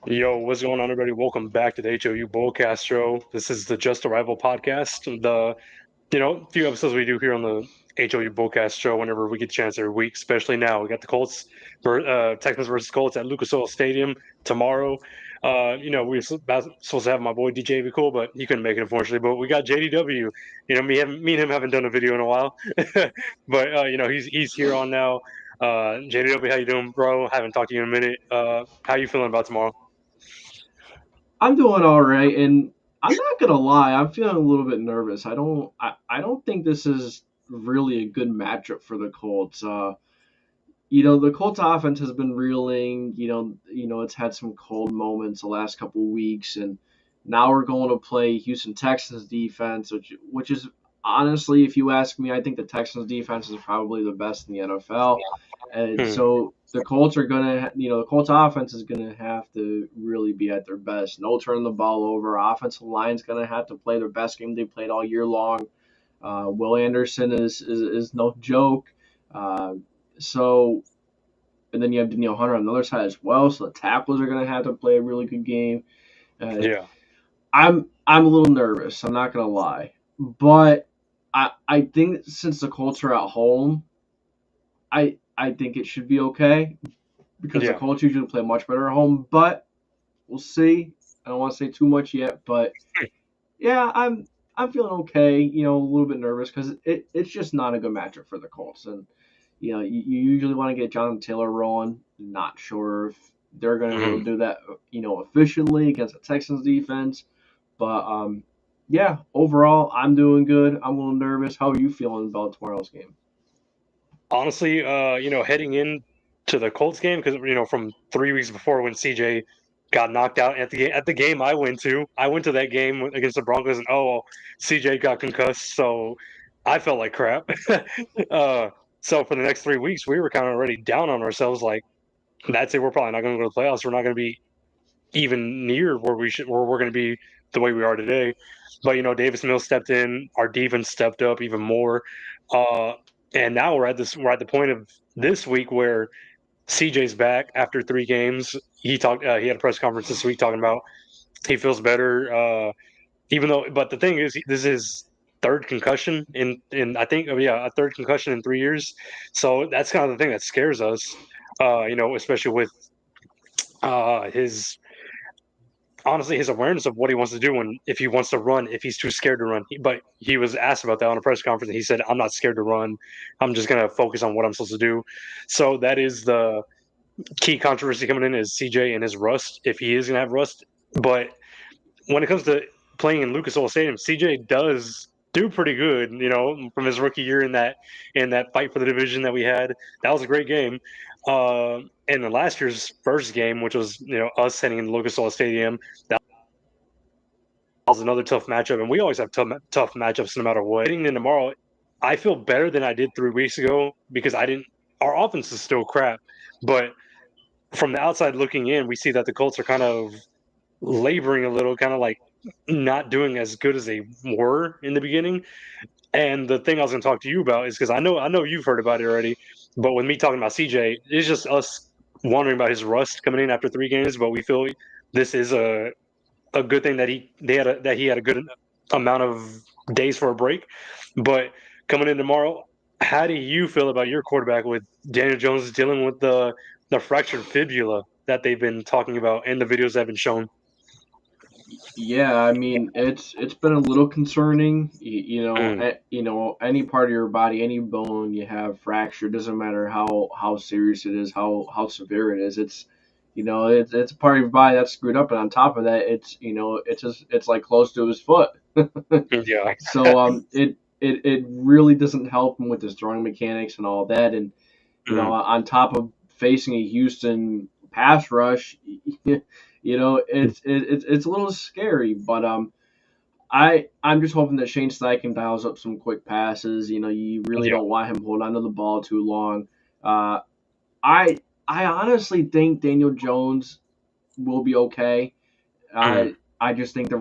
Yo, what's going on, everybody? Welcome back to the HOU Bullcast Show. This is the Just Arrival podcast. Few episodes we do here on the HOU Bullcast Show whenever we get the chance every week, especially now. We got the Texans versus Colts at Lucas Oil Stadium tomorrow. We were supposed to have my boy DJ be cool, but he couldn't make it, unfortunately. But we got JDW. Me and him haven't done a video in a while, but he's here on now. JDW, how you doing, bro? Haven't talked to you in a minute. How you feeling about tomorrow? I'm doing all right, and I'm not gonna lie, I'm feeling a little bit nervous. I don't think this is really a good matchup for the Colts. The Colts offense has been reeling. It's had some cold moments the last couple of weeks, and now we're going to play Houston Texans defense, which is honestly, if you ask me, I think the Texans defense is probably the best in the NFL. And Hmm. so the Colts offense is gonna have to really be at their best. No turning the ball over. Offensive line's gonna have to play their best game they played all year long. Will Anderson is no joke. Uh, so and then you have Danielle Hunter on the other side as well. So the tackles are gonna have to play a really good game. Uh, Yeah. I'm a little nervous. I'm not gonna lie, but I think since the Colts are at home, I think it should be okay because the Yeah. Colts usually play much better at home. But we'll see. I don't want to say too much yet, but yeah, I'm feeling okay. A little bit nervous because it's just not a good matchup for the Colts, and you usually want to get Jonathan Taylor rolling. Not sure if they're going to be able to Mhm. do that, efficiently against the Texans defense. But yeah, overall, I'm doing good. I'm a little nervous. How are you feeling about tomorrow's game? Honestly, heading in to the Colts game, because from 3 weeks before when CJ got knocked out at the game I went to that game against the Broncos, and CJ got concussed, so I felt like crap. uh, so for the next 3 weeks, we were kind of already down on ourselves. Like that's it. We're probably not going to go to the playoffs. We're not going to be even near where we're going to be the way we are today. But Davis Mills stepped in, our defense stepped up even more, uh, and now we're at the point of this week where CJ's back after 3 games. He had a press conference this week talking about he feels better, but the thing is this is his third concussion in I think, a third concussion in 3 years. So that's kind of the thing that scares us. Especially with his honestly his awareness of what he wants to do when if he wants to run, if he's too scared to run. But he was asked about that on a press conference, and he said, "I'm not scared to run. I'm just gonna focus on what I'm supposed to do." So that is the key controversy coming in is CJ and his rust, if he is gonna have rust. But when it comes to playing in Lucas Oil Stadium, CJ does do pretty good. From his rookie year in that fight for the division that we had, that was a great game. And then last year's first game, which was us heading into Lucas Oil Stadium, that was another tough matchup, and we always have tough matchups no matter what. Heading in tomorrow, I feel better than I did 3 weeks ago because I didn't. Our offense is still crap, but from the outside looking in, we see that the Colts are kind of laboring a little, kind of like not doing as good as they were in the beginning. And the thing I was going to talk to you about is because I know you've heard about it already, but with me talking about CJ, it's just us wondering about his rust coming in after 3 games. But we feel this is a good thing that he had a good amount of days for a break. But coming in tomorrow, how do you feel about your quarterback with Daniel Jones dealing with the fractured fibula that they've been talking about and the videos that have been shown? Yeah, I mean it's been a little concerning. Mm, Any part of your body, any bone you have fractured, doesn't matter how serious it is, how severe it is. It's a part of your body that's screwed up, and on top of that, it's like close to his foot. yeah. So it really doesn't help him with his throwing mechanics and all that, and Mm, on top of facing a Houston pass rush, it's a little scary. But I'm just hoping that Shane Steichen dials up some quick passes. You really yeah. don't want him hold onto the ball too long. Uh, I I honestly think Daniel Jones will be okay. Mm, I just think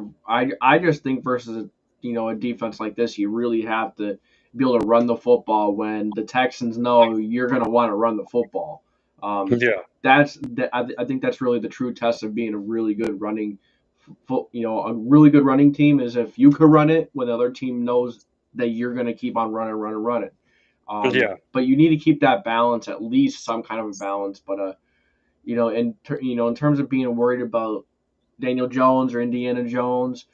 versus a defense like this, you really have to be able to run the football when the Texans know you're going to want to run the football. Um, yeah. I think that's really the true test of being a really good running, a really good running team is if you could run it when the other team knows that you're going to keep on running. Yeah. But you need to keep that balance, at least some kind of a balance. But in terms of being worried about Daniel Jones or Indiana Jones,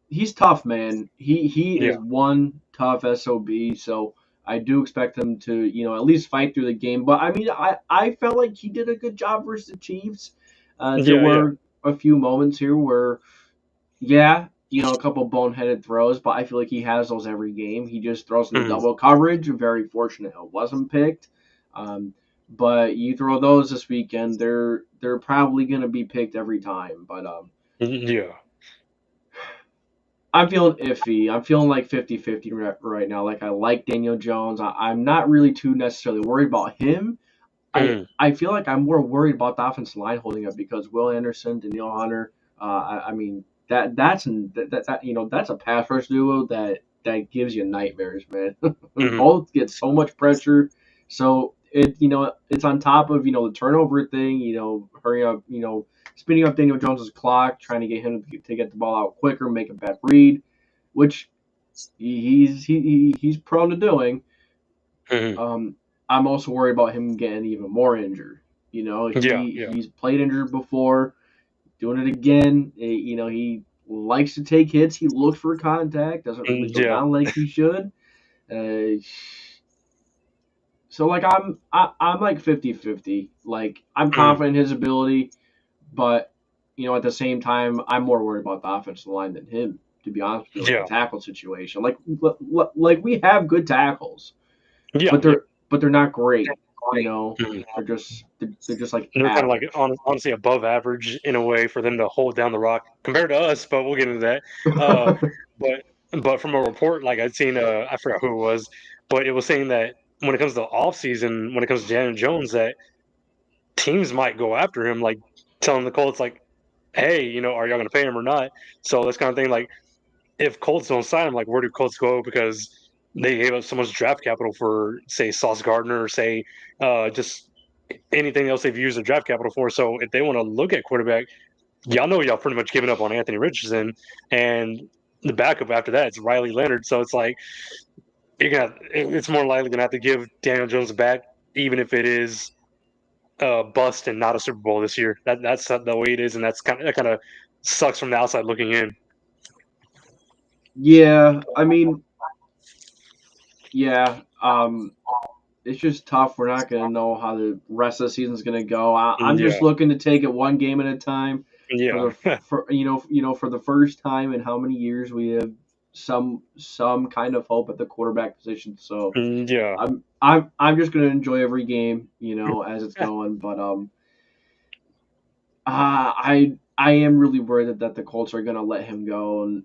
he's tough, man. He is Yeah. one tough SOB. So I do expect him to at least fight through the game. But I mean, I felt like he did a good job versus the Chiefs. There Yeah. Yeah. were a few moments here where, yeah, a couple boneheaded throws, but I feel like he has those every game. He just throws into Mhm. double coverage. Very fortunate it wasn't picked. Um, but you throw those this weekend, they're probably going to be picked every time. But Yeah. I'm feeling iffy. I'm feeling like 50-50 right now. Like I like Daniel Jones. I'm not really too necessarily worried about him. Mhm. I feel like I'm more worried about the offensive line holding up because Will Anderson, Danielle Hunter. I mean that's a pass rush duo that gives you nightmares, man. Mhm. Both get so much pressure, so it's on top of the turnover thing. Hurry up, speeding up Daniel Jones's clock, trying to get him to get the ball out quicker, make a bad read, which he's prone to doing. Mhm. um, I'm also worried about him getting even more injured. Yeah. Yeah. He's played injured before, doing it again. He likes to take hits. He looks for contact, doesn't really go Yeah. down like he should. Uh, so like I'm like 50-50. Like I'm Mhm. confident in his ability, but at the same time I'm more worried about the offensive line than him. To be honest with you, like the Yeah. tackle situation, like we have good tackles, Yeah. but Yeah. they're not great. Mhm. They're just like They're kind of like average. honestly above average in a way for them to hold down the rock compared to us, but we'll get into that. Uh, but from a report like I'd seen, I forgot who it was, but it was saying that when it comes to the off season, when it comes to Daniel Jones, that teams might go after him, like telling the Colts like, "Hey, are y'all going to pay him or not?" So that's kind of thing. Like if Colts don't sign him, like where do Colts go because they gave up so much draft capital for say Sauce Gardner or say just anything else they've used their draft capital for. So if they want to look at quarterback, y'all know y'all pretty much given up on Anthony Richardson, and the backup after that is Riley Leonard. So it's like it's more likely gonna have to give Daniel Jones back, even if it is bust and not a Super Bowl this year. That's the way it is, and that kind of sucks from the outside looking in. Yeah, I mean, yeah. It's just tough. We're not gonna know how the rest of the season's gonna go. I'm just Yeah, looking to take it one game at a time. For yeah, the for the first time in how many years we have some kind of hope at the quarterback position. So yeah, I'm just gonna enjoy every game, as it's going. But I am really worried that the Colts are gonna let him go and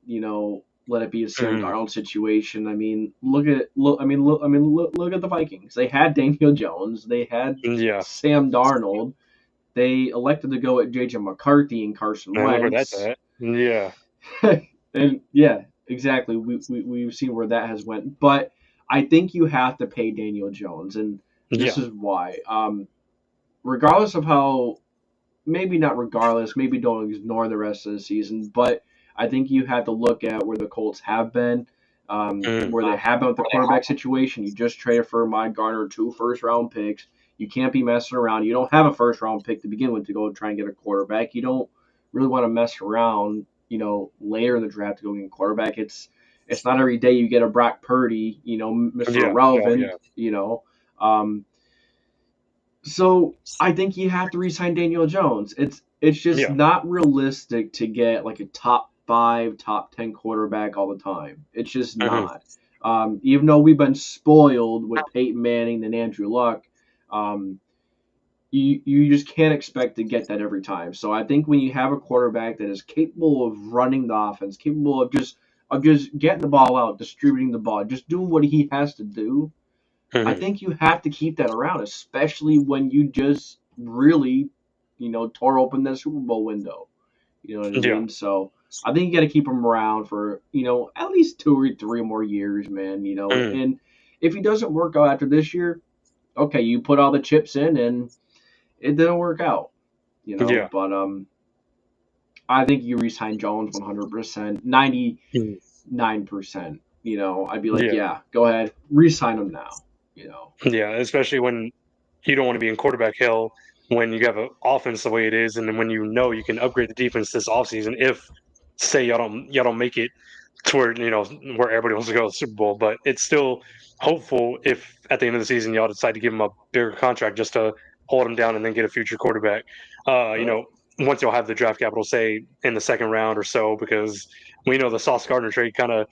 let it be a Sam Mhm. Darnold situation. I mean, look at the Vikings. They had Daniel Jones. They had Yeah. Sam Darnold. They elected to go at JJ McCarthy and Carson Man, look where that's Wentz. at. Yeah, And yeah, exactly. We've seen where that has went. But I think you have to pay Daniel Jones, and this yeah, is why. Regardless of how, maybe not regardless, maybe don't ignore the rest of the season, but I think you have to look at where the Colts have been, mm, where they have been with the quarterback situation. You just traded for Mike Garner 2 first-round picks. You can't be messing around. You don't have a first-round pick to begin with to go try and get a quarterback. You don't really want to mess around, later in the draft to go get a quarterback. It's not every day you get a Brock Purdy, Mr. yeah, yeah, Irrelevant, yeah, Um, so I think you have to re-sign Daniel Jones. It's just yeah, not realistic to get like a top 5, top 10 quarterback all the time. It's just mhm, not. Even though we've been spoiled with Peyton Manning and Andrew Luck, um, you just can't expect to get that every time. So I think when you have a quarterback that is capable of running the offense, capable of just getting the ball out, distributing the ball, just doing what he has to do, I mhm, think you have to keep that around, especially when you just really, tore open that Super Bowl window. You know what I yeah, mean? So I think you got to keep him around for at least 2 or 3 more years, man. mhm, And if he doesn't work out after this year, okay, you put all the chips in, and it didn't work out, Yeah. But I think you re-sign Jones 100%, Mm. 99%. I'd be like, Yeah. yeah, go ahead, re-sign him now. You know, Yeah. Especially when you don't want to be in quarterback hell when you have an offense the way it is, and then when you can upgrade the defense this offseason if say y'all don't make it to where where everybody wants to go to the Super Bowl, but it's still hopeful if at the end of the season y'all decide to give him a bigger contract just to hold him down and then get a future quarterback. uh, Once you'll have the draft capital, say in the second round or so, because we know the Sauce Gardner trade kind of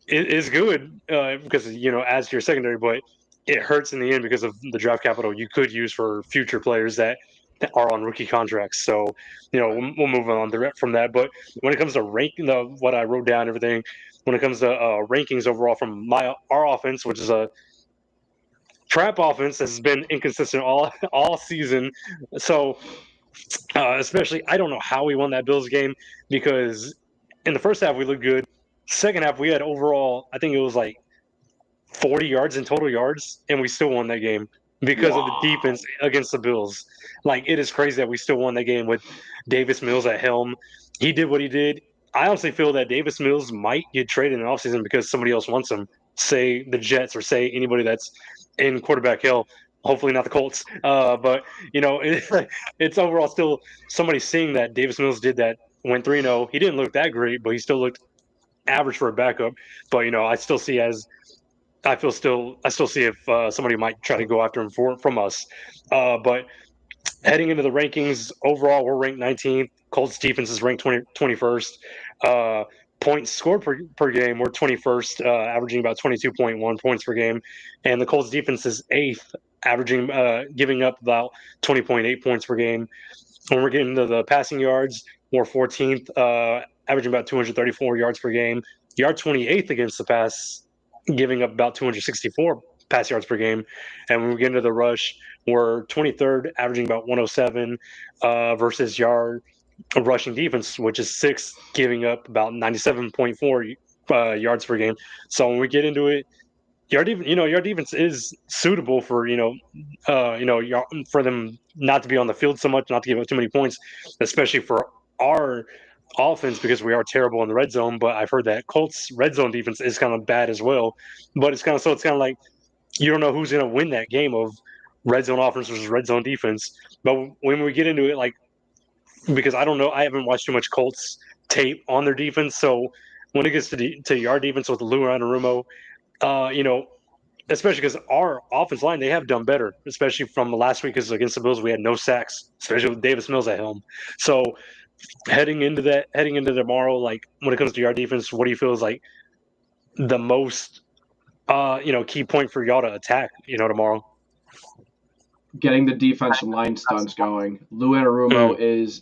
is good because adds to your secondary, but it hurts in the end because of the draft capital you could use for future players that are on rookie contracts. So we'll move on from that. But when it comes to ranking what I wrote down, everything, when it comes to rankings overall from our offense, which is a trap offense that's been inconsistent all season. So especially, I don't know how we won that Bills game because in the first half we looked good. Second half we had overall, I think it was like 40 yards in total yards, and we still won that game because of the defense wow. against the Bills. Like, it is crazy that we still won that game with Davis Mills at helm. He did what he did. I honestly feel that Davis Mills might get traded in the offseason because somebody else wants him, say the Jets or say anybody that's in quarterback hell. Hopefully not the Colts. But, it's overall still somebody seeing that Davis Mills did that, went 3-0. He didn't look that great, but he still looked average for a backup. But, I still see if somebody might try to go after him from us. But heading into the rankings, overall, we're ranked 19th. Colts defense is ranked 21st. Points scored per game, we're 21st, averaging about 22.1 points per game. And the Colts defense is 8th, averaging, giving up about 20.8 points per game. When we're getting to the passing yards, we're 14th, averaging about 234 yards per game. Yard 28th against the pass, giving up about 264 pass yards per game. And when we get into the rush, we're 23rd, averaging about 107 versus yard rushing defense, which is sixth, giving up about 97.4 yards per game. So when we get into it, yard defense is suitable for for them not to be on the field so much, not to give up too many points, especially for our offense because we are terrible in the red zone. But I've heard that Colts red zone defense is kind of bad as well. But it's kind of like you don't know who's going to win that game of red zone offense versus red zone defense. But when we get into it, like because I don't know, I haven't watched too much Colts tape on their defense, so when it gets to yard defense with Lou Anarumo, uh, you know, especially because our offense line they have done better, especially from last week because against the Bills we had no sacks, especially with Davis Mills at helm. So heading into tomorrow, like when it comes to yard defense, what do you feel is like the most key point for y'all to attack, tomorrow? Getting the defensive line stunts going. Lou Anarumo Mm-hmm. is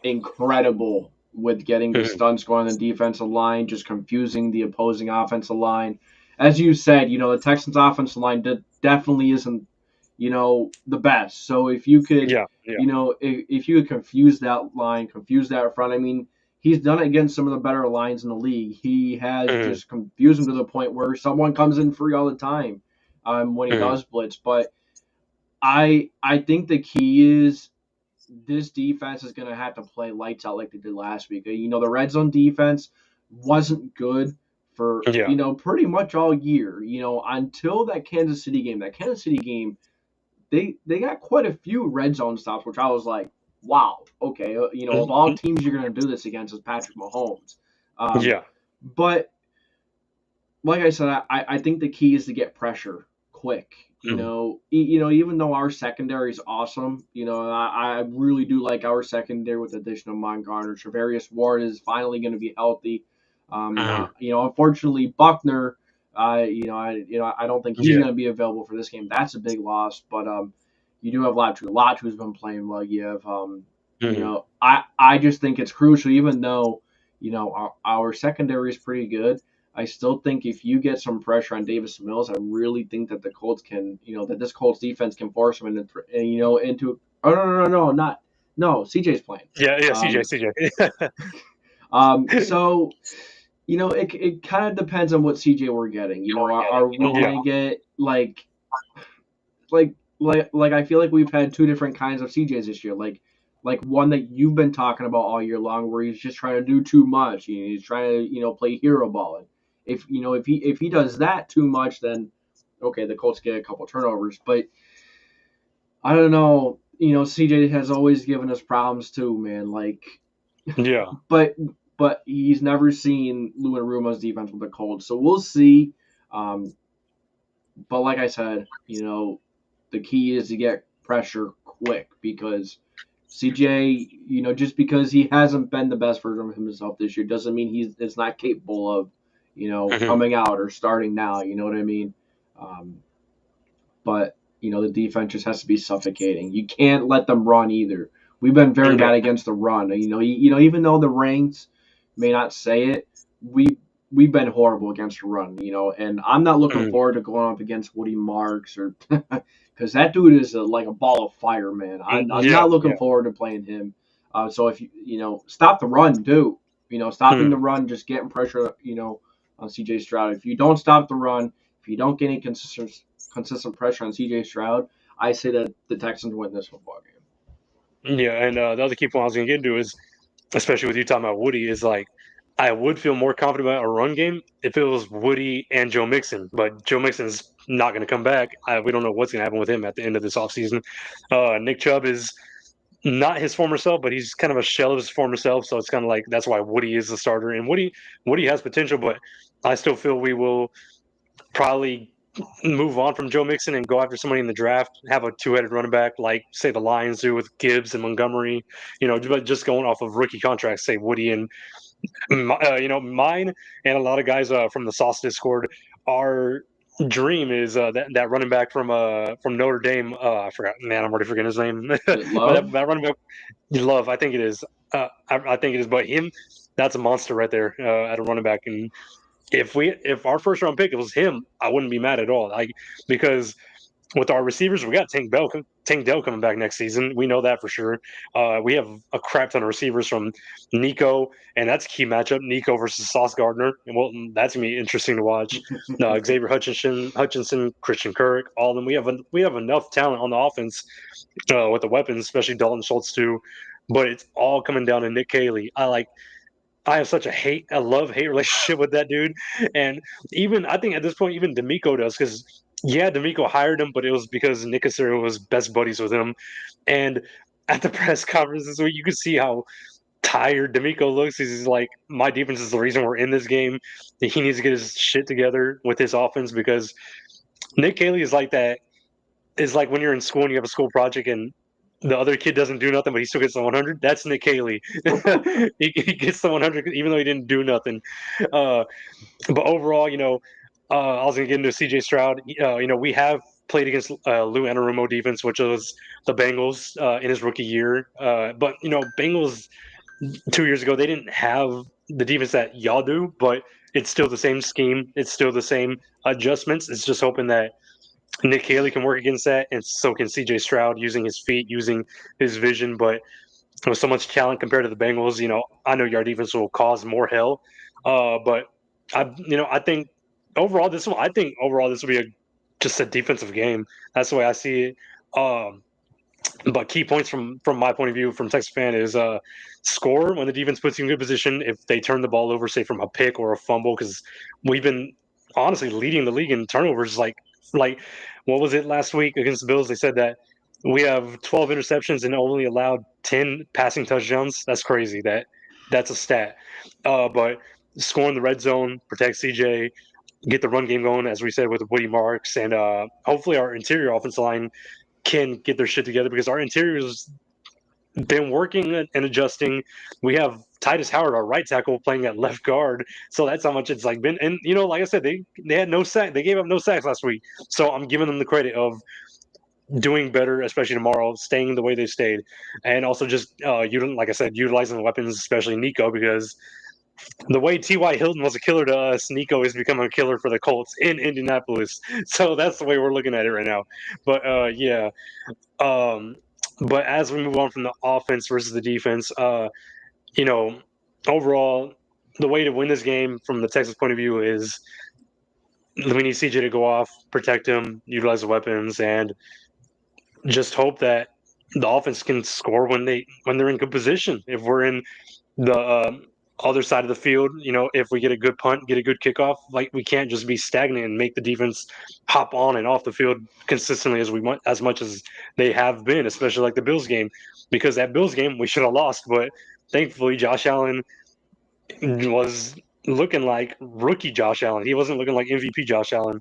incredible with getting the Mm-hmm. stunts going on the defensive line, just confusing the opposing offensive line. As you said, the Texans offensive line definitely isn't, the best. So if you could, Yeah, yeah. if you could confuse that line, confuse that front, I mean, he's done it against some of the better lines in the league. He has Mm-hmm. just confused them to the point where someone comes in free all the time when he Mm-hmm. does blitz. But I think the key is this defense is going to have to play lights out like they did last week. The red zone defense wasn't good for, Yeah. pretty much all year, until that Kansas City game. That Kansas City game, they got quite a few red zone stops, which I was like, wow, okay. Of all Mm-hmm. teams you're going to do this against is Patrick Mahomes. Um, Yeah. but like I said, I think the key is to get pressure quick. Mm-hmm. Even though our secondary is awesome, I really do like our secondary with the addition of Montgomery. Travarius Ward is finally going to be healthy. Mm-hmm. Unfortunately, Buckner, I don't think he's Yeah. going to be available for this game. That's a big loss. But you do have Latu. Latu's been playing well. You have, Mm-hmm. I just think it's crucial, even though our secondary is pretty good. I still think if you get some pressure on Davis Mills, I really think that the Colts can, that this Colts defense can force him into. Oh no, not no. CJ's playing. Yeah, yeah, Um, CJ. so it kind of depends on what CJ we're getting. Are we Yeah. gonna get like like I feel like we've had two different kinds of CJs this year. Like one that you've been talking about all year long, where he's just trying to do too much. He's trying to play hero ball. And if he does that too much, then okay, the Colts get a couple turnovers. But I don't know. CJ has always given us problems too, man. Like, Yeah. but he's never seen Lou Anarumo's defense with the Colts, so we'll see. Um, but like I said, the key is to get pressure quick because CJ, just because he hasn't been the best version of himself this year doesn't mean he's not capable of, Mhm. coming out or starting now. You know what I mean? Um, but the defense just has to be suffocating. You can't let them run either. We've been very Yeah. bad against the run. Even though the ranks may not say it, we've been horrible against the run. And I'm not looking Mhm. forward to going up against Woody Marks or because that dude is like a ball of fire, man. I'm Yeah. not looking Yeah. forward to playing him. So if stop the run too. Stopping Mhm. the run, just getting pressure. On CJ Stroud. If you don't stop the run, if you don't get any consistent pressure on CJ Stroud, I say that the Texans win this football game. Yeah. And the other key point I was going to get into is, especially with you talking about Woody, is like I would feel more confident about a run game if it was Woody and Joe Mixon, but Joe Mixon's not going to come back. We don't know what's going to happen with him at the end of this offseason. Nick Chubb is not his former self, but he's kind of a shell of his former self. So it's kind of like that's why Woody is the starter, and Woody has potential, but I still feel we will probably move on from Joe Mixon and go after somebody in the draft, have a two-headed running back like say the Lions do with Gibbs and Montgomery, but just going off of rookie contracts, say Woody and mine and a lot of guys from the Sauce Discord. Our dream is that running back from Notre Dame. I forgot, man. I'm already forgetting his name. Is it But Love? that running back, Love. I think it is. I think it is. But him, that's a monster right there at a running back. And if our first round pick was him, I wouldn't be mad at all. Like because with our receivers, we got Tank Dell coming back next season. We know that for sure. We have a crap ton of receivers from Nico, and that's a key matchup. Nico versus Sauce Gardner, and well, that's gonna be interesting to watch. Xavier Hutchinson, Christian Kirk, all of them. We have enough talent on the offense with the weapons, especially Dalton Schultz too. But it's all coming down to Nick Caley. I have such a love hate relationship with that dude, and even I think at this point even D'Amico does because yeah, D'Amico hired him, but it was because Nick Casario was best buddies with him, and at the press conference this week you could see how tired D'Amico looks. He's like, my defense is the reason we're in this game. He needs to get his shit together with his offense because Nick Caley is like that. Is like when you're in school and you have a school project and the other kid doesn't do nothing, but he still gets the 100. That's Nick Haley. He gets the 100 even though he didn't do nothing. Uh, but overall, I was going to get into CJ Stroud. We have played against Lou Anarumo defense, which was the Bengals in his rookie year. But Bengals 2 years ago they didn't have the defense that y'all do, but it's still the same scheme. It's still the same adjustments. It's just hoping that Nick Haley can work against that, and so can C.J. Stroud using his feet, using his vision. But with so much talent compared to the Bengals, I know your defense will cause more hell. But I think I think overall this will be just a defensive game. That's the way I see it. But key points from my point of view, from Texas fan, is score when the defense puts you in good position. If they turn the ball over, say from a pick or a fumble, because we've been honestly leading the league in turnovers. Like what was it last week against the Bills? They said that we have 12 interceptions and only allowed 10 passing touchdowns. That's crazy. That's a stat. But score in the red zone, protect CJ, get the run game going, as we said with Woody Marks, and hopefully our interior offensive line can get their shit together because our interior's been working and adjusting. We have Titus Howard, our right tackle, playing at left guard. So that's how much it's like been. And like I said, they had no sack. They gave up no sacks last week. So I'm giving them the credit of doing better, especially tomorrow, staying the way they stayed, and also just like I said, utilizing the weapons, especially Nico, because the way T.Y. Hilton was a killer to us, Nico is becoming a killer for the Colts in Indianapolis. So that's the way we're looking at it right now. But yeah, um, but as we move on from the offense versus the defense, you know, overall, the way to win this game from the Texas point of view is we need CJ to go off, protect him, utilize the weapons, and just hope that the offense can score when they're in good position. If we're in the other side of the field, if we get a good punt, get a good kickoff, like we can't just be stagnant and make the defense hop on and off the field consistently as we want, as much as they have been, especially like the Bills game, because that Bills game we should have lost, but thankfully Josh Allen was looking like rookie Josh Allen. He wasn't looking like MVP Josh Allen.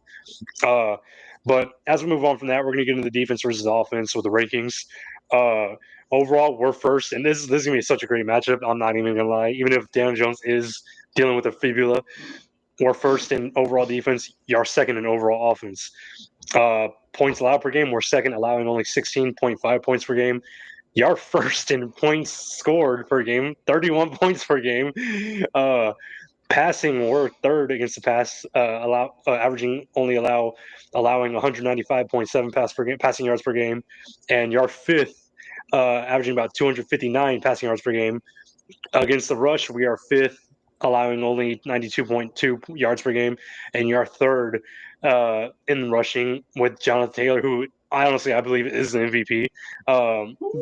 Uh, but as we move on from that, we're going to get into the defense versus the offense with the rankings. Uh, Overall, we're first, and this is going to be such a great matchup. I'm not even going to lie. Even if Dan Jones is dealing with a fibula, we're first in overall defense. You're second in overall offense. Points allowed per game, we're second, allowing only 16.5 points per game. You're first in points scored per game, 31 points per game. Passing, we're third against the pass, allowing 195.7 passing yards per game, and you're fifth, averaging about 259 passing yards per game. Against the rush, we are fifth, allowing only 92.2 yards per game, and you're third in rushing with Jonathan Taylor, who I believe is an MVP.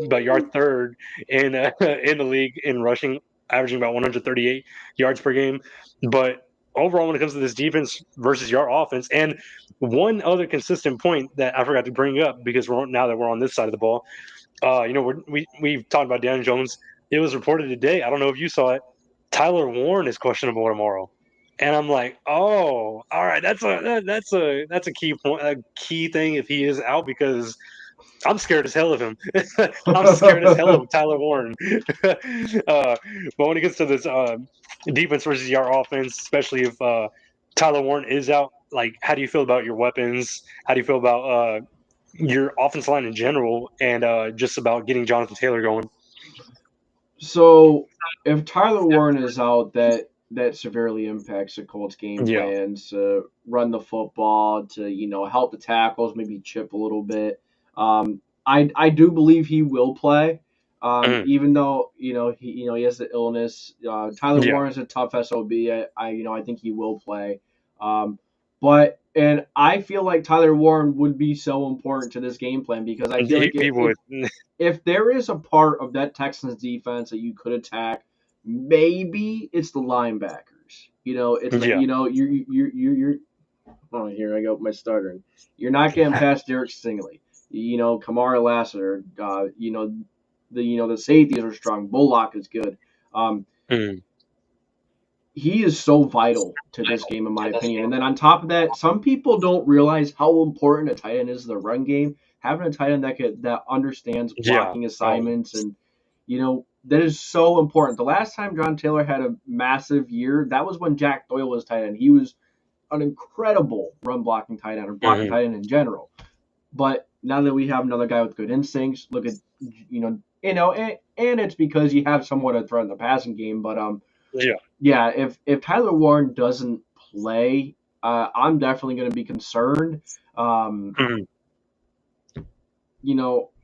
But you're third in in the league in rushing, averaging about 138 yards per game. But overall, when it comes to this defense versus your offense, and one other consistent point that I forgot to bring up because now that we're on this side of the ball, we've talked about Dan Jones. It was reported today. I don't know if you saw it. Tyler Warren is questionable tomorrow, and I'm like, oh, all right, that's a key point, a key thing if he is out because I'm scared as hell of him. I'm scared as hell of Tyler Warren. But when it gets to this defense versus your offense, especially if Tyler Warren is out, like, how do you feel about your weapons? How do you feel about your offense line in general, and just about getting Jonathan Taylor going? So if Tyler Warren is out, that severely impacts the Colts' game Yeah. plans to run the football, to help the tackles, maybe chip a little bit. I do believe he will play, Mhm. even though he has the illness. Tyler Yeah. Warren is a tough sob. I think he will play. Um, and I feel like Tyler Warren would be so important to this game plan because I feel He, like he would. if there is a part of that Texans defense that you could attack, maybe it's the linebackers. It's like Yeah. you're. Oh, here I go with my stuttering. You're not getting past Derek Stingley. Kamara Lassiter. The safeties are strong. Bullock is good. Um, Mhm. he is so vital to this game, in my opinion. And then on top of that, some people don't realize how important a tight end is to the run game. Having a tight end that understands Yeah. blocking Oh. assignments and that is so important. The last time John Taylor had a massive year, that was when Jack Doyle was tight end. He was an incredible run blocking tight end or blocking Mhm. tight end in general. But now that we have another guy with good instincts, look at and it's because you have somewhat a threat in the passing game. But Yeah. yeah, if Tyler Warren doesn't play, I'm definitely going to be concerned. Um, Mhm.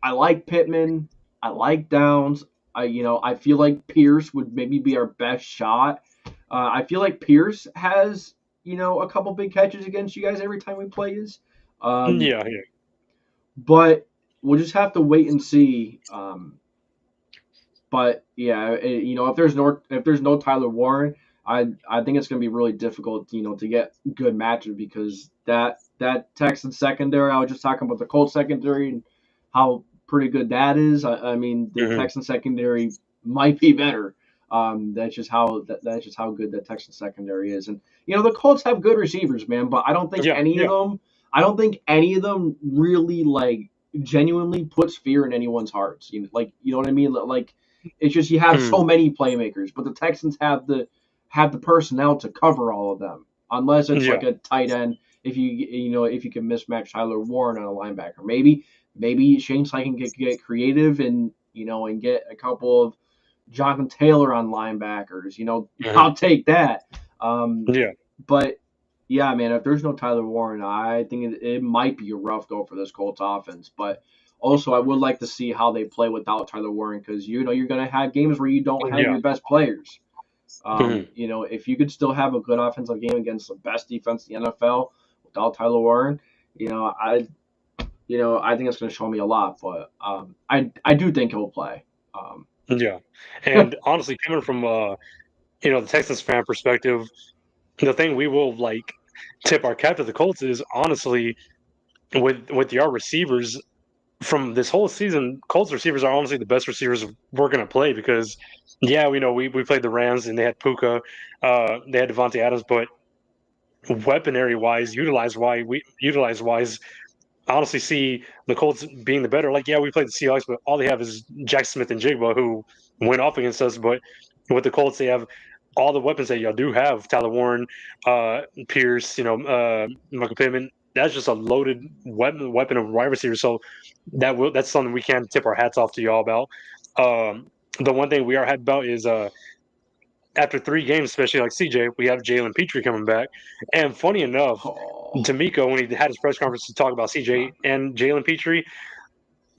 I like Pittman, I like Downs. I feel like Pierce would maybe be our best shot. I feel like Pierce has a couple big catches against you guys every time we play is. Um, Yeah. Yeah. but we'll just have to wait and see. But yeah, if there's no Tyler Warren, I think it's going to be really difficult, to get good matches because that Texans secondary. I was just talking about the Colts secondary and how pretty good that is. I mean, the Mhm. Texans secondary might be better. That's just how good that Texans secondary is, and the Colts have good receivers, man. But I don't think Yeah. any of Yeah. them. I don't think any of them really like genuinely puts fear in anyone's hearts. You know what I mean? Like it's just you have Mhm. so many playmakers, but the Texans have the personnel to cover all of them, unless it's Yeah. like a tight end. If you can mismatch Tyler Warren on a linebacker, maybe Shane Steichen can get creative and get a couple of Jonathan Taylor on linebackers. Mhm. I'll take that. Um, Yeah. but yeah, man, if there's no Tyler Warren, I think it might be a rough go for this Colts offense. But also, I would like to see how they play without Tyler Warren because you're going to have games where you don't have Yeah. your best players. Mhm. If you could still have a good offensive game against the best defense in the NFL without Tyler Warren, I I think it's going to show me a lot. But I do think he'll play. Um, Yeah, and honestly, coming from the Texans fan perspective, the thing we will like tip our cap to the Colts is honestly with your receivers from this whole season, Colts receivers are honestly the best receivers we're gonna play because yeah, we know we played the Rams and they had Puka, they had Devontae Adams, but weaponry wise, utilize wise, honestly see the Colts being the better. Like, yeah, we played the Seahawks, but all they have is Jack Smith and Jigba who went off against us. But with the Colts, they have all the weapons that y'all do have. Tyler Warren, Pierce, Michael Pittman. That's just a loaded weapon of wide receivers. So that's something we can tip our hats off to y'all about. The one thing we are happy about is after 3 games, especially like CJ, we have Jalen Petrie coming back. And funny enough, oh, D'Amico, when he had his press conference to talk about CJ and Jalen Petrie,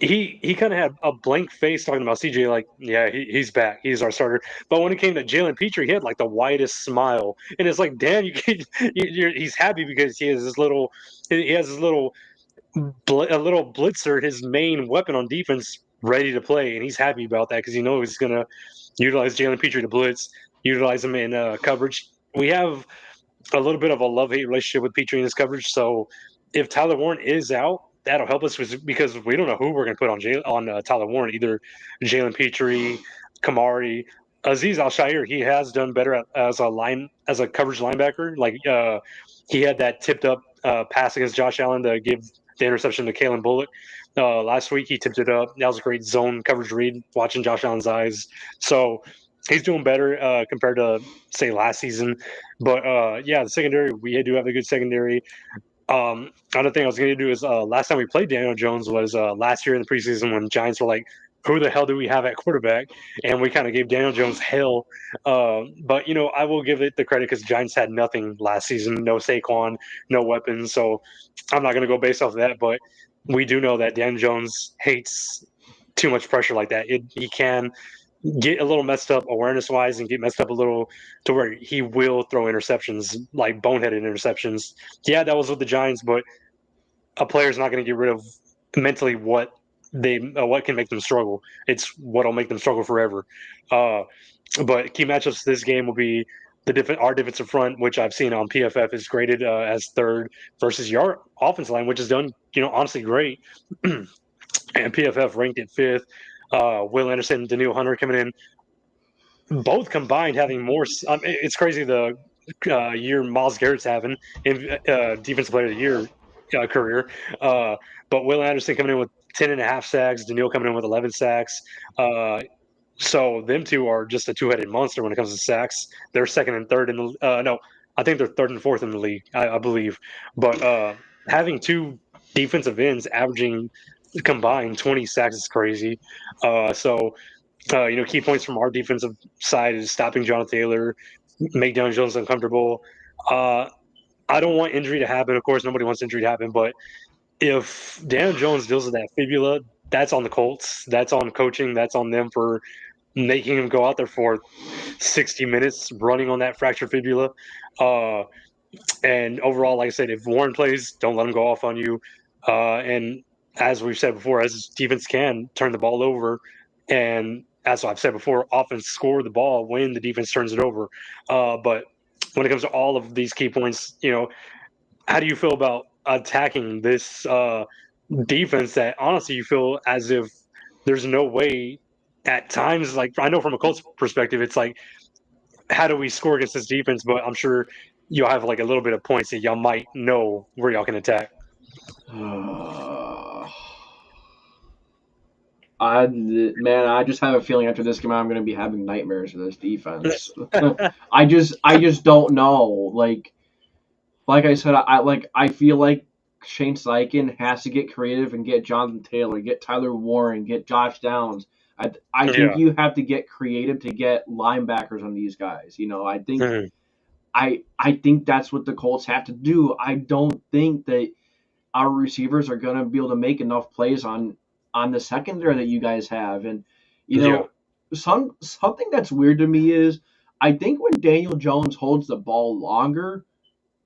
he kind of had a blank face talking about CJ, like, yeah, he's back, he's our starter. But when it came to Jalen Petrie, he had like the widest smile, and it's like, damn, he's happy because he has this little a little blitzer, his main weapon on defense, ready to play, and he's happy about that because he knows he's gonna utilize Jalen Petrie to blitz, utilize him in coverage. We have a little bit of a love-hate relationship with Petrie in his coverage. So if Tyler Warren is out, that'll help us because we don't know who we're going to put on Tyler Warren. Either Jalen Petrie, Kamari, Aziz Al Shair. He has done better as a coverage linebacker. Like he had that tipped up pass against Josh Allen to give the interception to Kalen Bullock. Last week he tipped it up. That was a great zone coverage read. Watching Josh Allen's eyes, so he's doing better compared to say last season. But yeah, the secondary, we do have a good secondary. Another thing I was going to do is last time we played Daniel Jones was last year in the preseason when Giants were like, who the hell do we have at quarterback? And we kind of gave Daniel Jones hell. But, I will give it the credit because Giants had nothing last season, no Saquon, no weapons. So I'm not going to go based off of that. But we do know that Daniel Jones hates too much pressure like that. He can get a little messed up awareness wise and get messed up a little to where he will throw interceptions, like boneheaded interceptions. Yeah, that was with the Giants, but a player's not going to get rid of mentally what can make them struggle. It's what'll make them struggle forever. Uh, but key matchups this game will be our defensive front, which I've seen on PFF is graded as third versus your offensive line, which is done honestly great. And PFF ranked it fifth. Will Anderson, Daniil Hunter coming in both combined having more. It's crazy the year Miles Garrett's having in defensive player of the year career. But Will Anderson coming in with 10.5 sacks, Daniil coming in with 11 sacks. So them two are just a two-headed monster when it comes to sacks. They're second and third in the no, I think they're third and fourth in the league, I believe. But having two defensive ends averaging combined 20 sacks is crazy. Key points from our defensive side is stopping John Taylor, make Daniel Jones uncomfortable. Uh, I don't want injury to happen. Of course, nobody wants injury to happen. But if Daniel Jones deals with that fibula, that's on the Colts. That's on coaching. That's on them for making him go out there for 60 minutes running on that fractured fibula. Uh, and overall, like I said, if Warren plays, don't let him go off on you. And as we've said before, as defense can turn the ball over, and as I've said before, offense score the ball when the defense turns it over. But when it comes to all of these key points, how do you feel about attacking this defense that honestly you feel as if there's no way at times, like I know from a Colts perspective, it's like, how do we score against this defense? But I'm sure you'll have like a little bit of points that y'all might know where y'all can attack. I just have a feeling after this game I'm going to be having nightmares of this defense. I just don't know. Like I said, I feel like Shane Steichen has to get creative and get Jonathan Taylor, get Tyler Warren, get Josh Downs. I think Yeah. you have to get creative to get linebackers on these guys. I think Mhm. I think that's what the Colts have to do. I don't think that our receivers are going to be able to make enough plays on the secondary that you guys have. And you Yeah. know, something that's weird to me is I think when Daniel Jones holds the ball longer,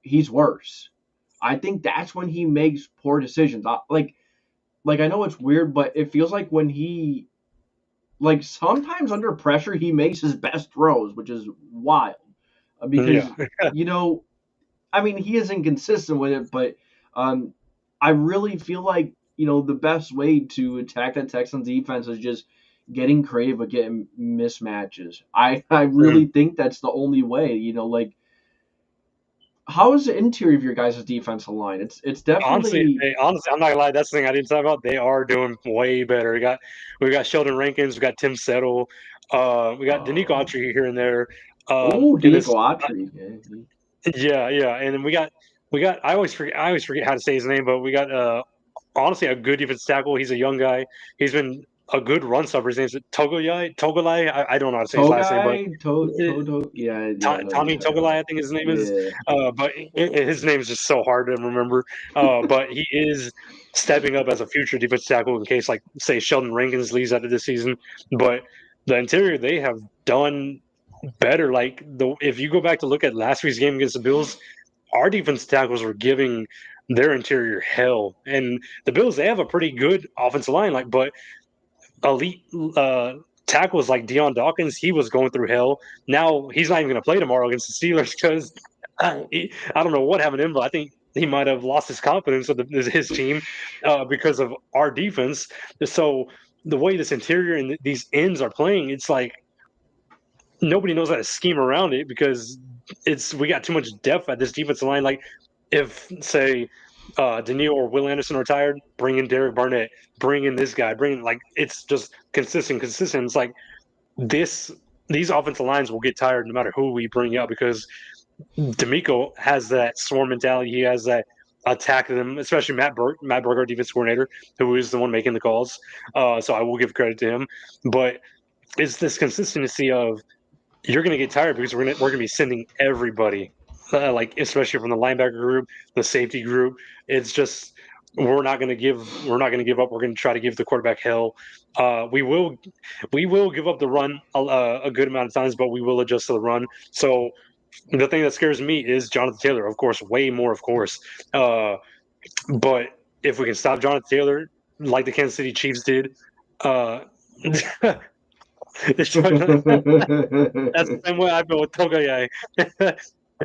he's worse. I think that's when he makes poor decisions. Like like I know it's weird, but it feels like when he like sometimes under pressure he makes his best throws, which is wild. Yeah, Because you know, I mean, he is inconsistent with it, but um, I really feel like the best way to attack that Texans defense is just getting creative with getting mismatches. I Mhm. really think that's the only way. Like how is the interior of your guys' defensive line? It's definitely. Honestly, I'm not gonna lie. That's the thing I didn't talk about. They are doing way better. We got Sheldon Rankins, we got Tim Settle, we got Danico Oh, Autry here and there. oh, And this, Danico Autry. Yeah, yeah, yeah, and then we got. I always forget how to say his name, but we got honestly a good defensive tackle. He's a young guy. He's been a good run stopper. His name's Togolai. I don't know how to say his last name, but Togai, Toto. Yeah, yeah, I know who you're Tommy talking Togolai, about. I think his name is. Yeah. But his name is just so hard to remember. But he is stepping up as a future defensive tackle in case, like, say, Sheldon Rankins leaves after this season. But the interior, they have done better. Like, if you go back to look at last week's game against the Bills, our defensive tackles were giving their interior hell. And the Bills, they have a pretty good offensive line, like, but elite tackles like Deion Dawkins, he was going through hell. Now he's not even going to play tomorrow against the Steelers because I don't know what happened to him, but I think he might have lost his confidence with his team because of our defense. So the way this interior and these ends are playing, it's like nobody knows how to scheme around it because we got too much depth at this defensive line. Like if say Daniil or Will Anderson are tired, bring in Derek Barnett, bring in this guy, bring in like it's just consistent. It's like this these offensive lines will get tired no matter who we bring out because D'Amico has that swarm mentality. He has that attack them, especially Matt Burke, our defense coordinator, who is the one making the calls. So I will give credit to him. But it's this consistency of you're going to get tired because we're going to be sending everybody, like especially from the linebacker group, the safety group. It's just we're not going to give up. We're going to try to give the quarterback hell. We will give up the run a good amount of times, but we will adjust to the run. So the thing that scares me is Jonathan Taylor, of course, way more, of course. Uh, but if we can stop Jonathan Taylor, like the Kansas City Chiefs did, uh, that's the same way I feel with Toga.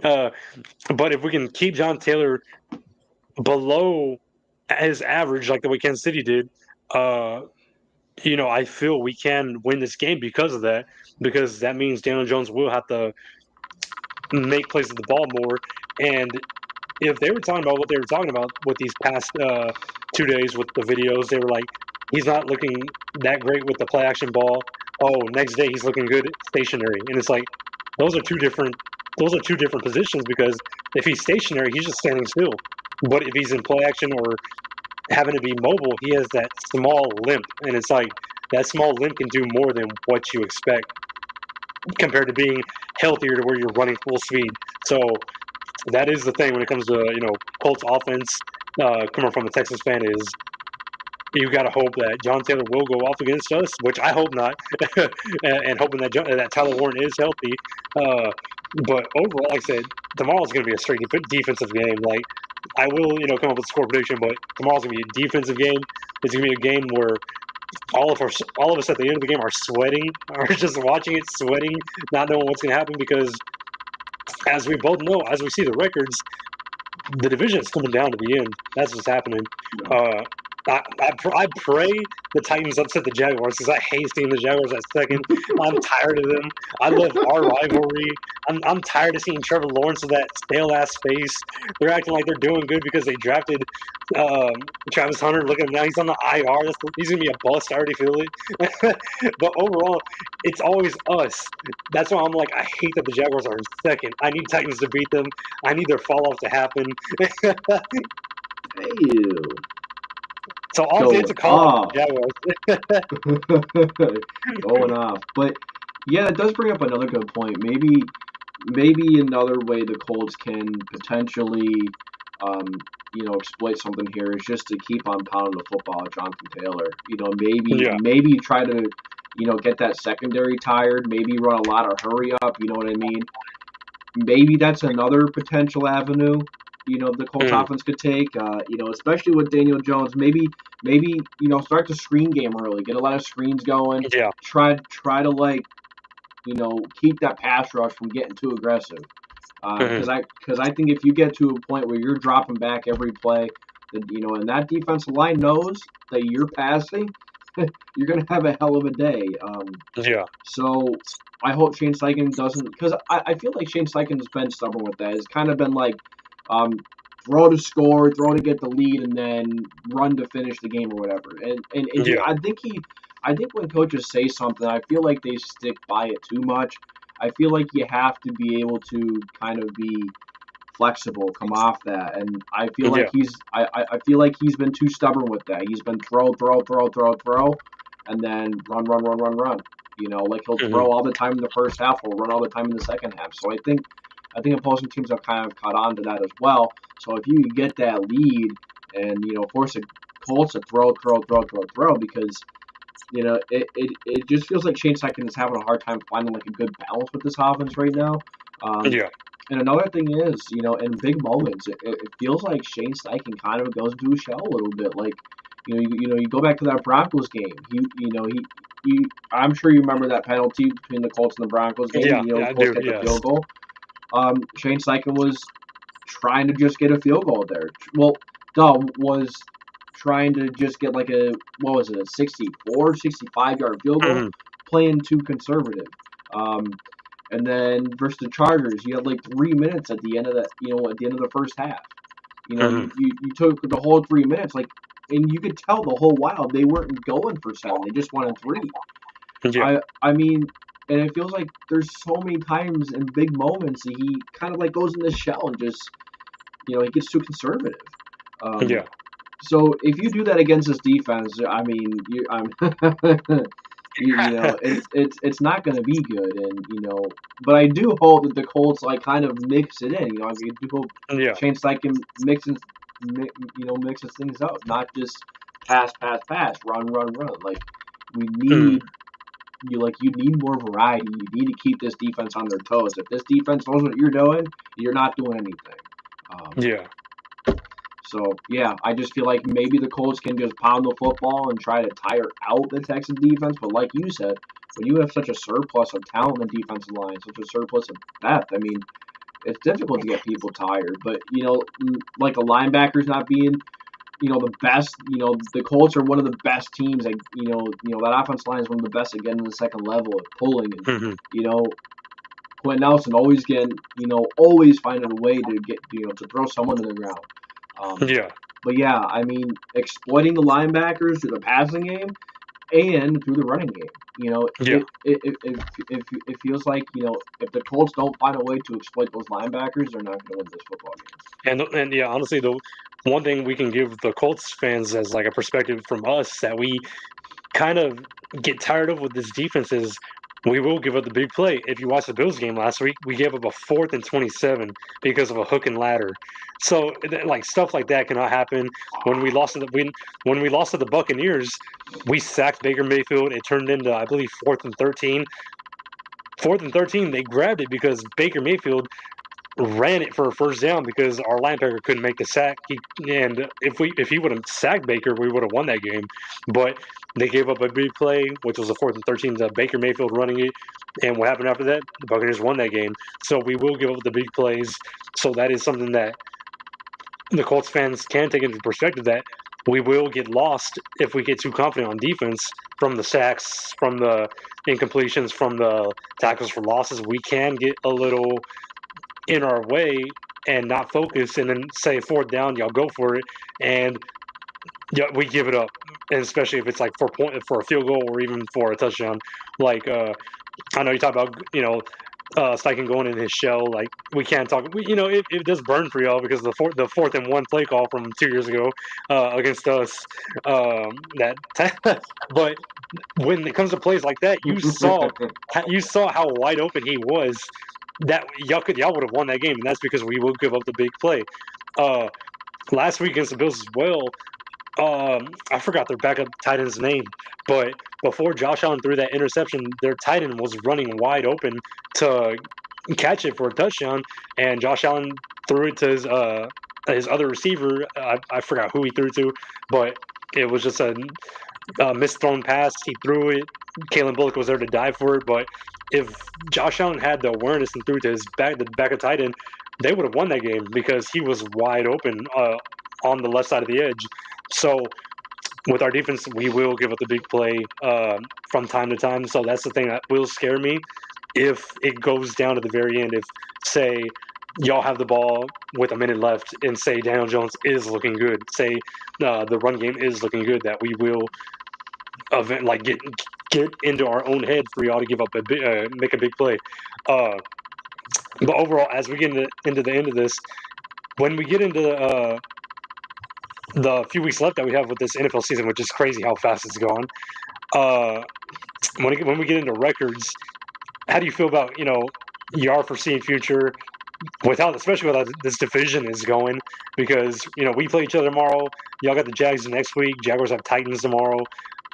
uh, but if we can keep John Taylor below his average, like the way Kansas City did, uh, I feel we can win this game because of that. Because that means Daniel Jones will have to make plays with the ball more. And if they were talking about what they were talking about with these past 2 days with the videos, they were like, he's not looking that great with the play action ball. Oh, next day he's looking good stationary, and it's like those are two different positions because if he's stationary, he's just standing still. But if he's in play action or having to be mobile, he has that small limp, and it's like that small limp can do more than what you expect compared to being healthier to where you're running full speed. So that is the thing when it comes to Colts offense. Coming from a Texas fan, is you got to hope that John Taylor will go off against us, which I hope not, and hoping that Tyler Warren is healthy. But overall, like I said, tomorrow's going to be a straight defensive game. Like I will, come up with a score prediction, but tomorrow's going to be a defensive game. It's going to be a game where all of us at the end of the game are sweating, are just watching it, sweating, not knowing what's going to happen because as we both know, as we see the records, the division is coming down to the end. That's what's happening. No. Uh, I pray the Titans upset the Jaguars because I hate seeing the Jaguars at second. I'm tired of them. I love our rivalry. I'm tired of seeing Trevor Lawrence with that stale ass face. They're acting like they're doing good because they drafted Travis Hunter. Look at him now; he's on the IR. He's gonna be a bust. I already feel it. But overall, it's always us. That's why I'm like, I hate that the Jaguars are in second. I need Titans to beat them. I need their fall off to happen. Hey, So honestly, it's going a call out off. for the Jaguars. Going off. But yeah, that does bring up another good point. Maybe another way the Colts can potentially um, exploit something here is just to keep on pounding the football with Jonathan Taylor. Maybe Yeah. maybe try to get that secondary tired, maybe run a lot of hurry up, you know what I mean? Maybe that's another potential avenue the Colts Mm. offense could take. Especially with Daniel Jones. Maybe maybe start the screen game early, get a lot of screens going. Yeah. Try to like keep that pass rush from getting too aggressive. Because I think if you get to a point where you're dropping back every play, that and that defensive line knows that you're passing, you're gonna have a hell of a day. Yeah. So I hope Shane Steichen doesn't, because I feel like Shane Steichen's been stubborn with that. It's kind of been like um, throw to score, throw to get the lead, and then run to finish the game or whatever. And Yeah. I think when coaches say something, I feel like they stick by it too much. I feel like you have to be able to kind of be flexible, come off that, and I feel like I feel like he's been too stubborn with that. He's been throw, and then run. Like he'll throw all the time in the first half, he'll run all the time in the second half. So I think opposing teams have kind of caught on to that as well. So if you get that lead and force the Colts to throw, because it just feels like Shane Steichen is having a hard time finding like a good balance with this offense right now. Yeah. And another thing is, in big moments, it feels like Shane Steichen kind of goes into a shell a little bit. Like, you go back to that Broncos game. I'm sure you remember that penalty between the Colts and the Broncos game. Yeah. The I Colts do. get the Yes. field goal. Shane Steichen was trying to just get a field goal there. Well, was trying to just get like a 64, 65-yard field goal, playing too conservative. And then versus the Chargers, you had like 3 minutes at the end of that, at the end of the first half. You took the whole 3 minutes, like, and you could tell the whole while they weren't going for 7. They just wanted 3. Yeah. I mean, and it feels like there's so many times in big moments that he kind of like goes in this shell and just, he gets too conservative. Yeah. So if you do that against this defense, I mean, it's not going to be good, and but I do hope that the Colts like kind of mix it in. I do hope Shane Steichen mixes things up, not just pass, run. Like we need you need more variety. You need to keep this defense on their toes. If this defense knows what you're doing, you're not doing anything. So, yeah, I just feel like maybe the Colts can just pound the football and try to tire out the Texans defense. But like you said, when you have such a surplus of talent in the defensive line, such a surplus of depth, I mean, it's difficult to get people tired. But, like the linebackers not being, the best, the Colts are one of the best teams. Like, that offensive line is one of the best at getting to the second level at pulling. And, Quentin Nelson always always finding a way to get, to throw someone to the ground. But yeah, I mean, exploiting the linebackers through the passing game and through the running game. It feels like if the Colts don't find a way to exploit those linebackers, they're not going to win this football game. And yeah, honestly, the one thing we can give the Colts fans as like a perspective from us that we kind of get tired of with this defense is we will give up the big play. If you watched the Bills game last week, we gave up a 4th and 27 because of a hook and ladder. So like stuff like that cannot happen. When we lost to the Buccaneers, we sacked Baker Mayfield. It turned into, I believe, 4th and 13. 4th and 13, they grabbed it because Baker Mayfield ran it for a first down because our linebacker couldn't make the sack. And if he would have sacked Baker, we would have won that game. But they gave up a big play, which was a 4th and 13 to Baker Mayfield running it. And what happened after that? The Buccaneers won that game. So we will give up the big plays. So that is something that the Colts fans can take into perspective, that we will get lost if we get too confident on defense from the sacks, from the incompletions, from the tackles for losses. We can get a little in our way and not focus, and then say 4th down, y'all go for it, and we give it up. And especially if it's like for a field goal or even for a touchdown. Like I know you talk about Steichen going in his shell. Like we can't talk. It does burn for y'all because the 4th and 1 play call from 2 years ago against us. But when it comes to plays like that, you saw how wide open he was. That y'all would have won that game, and that's because we will give up the big play. Last week against the Bills as well, I forgot their backup tight end's name, but before Josh Allen threw that interception, their tight end was running wide open to catch it for a touchdown, and Josh Allen threw it to his other receiver. I forgot who he threw it to, but it was just a misthrown pass. He threw it. Kalen Bullock was there to die for it. But if Josh Allen had the awareness and threw to the back of tight end, they would have won that game because he was wide open on the left side of the edge. So with our defense, we will give up the big play from time to time. So that's the thing that will scare me if it goes down to the very end. If, say, y'all have the ball with a minute left and say Daniel Jones is looking good, say the run game is looking good, that we will get into our own head for y'all to give up make a big play. But overall, as we get into the end of this, when we get into the few weeks left that we have with this NFL season, which is crazy how fast it's gone. When we get into records, how do you feel about your foreseeing future especially with how this division is going? Because we play each other tomorrow. Y'all got the Jags next week. Jaguars have Titans tomorrow.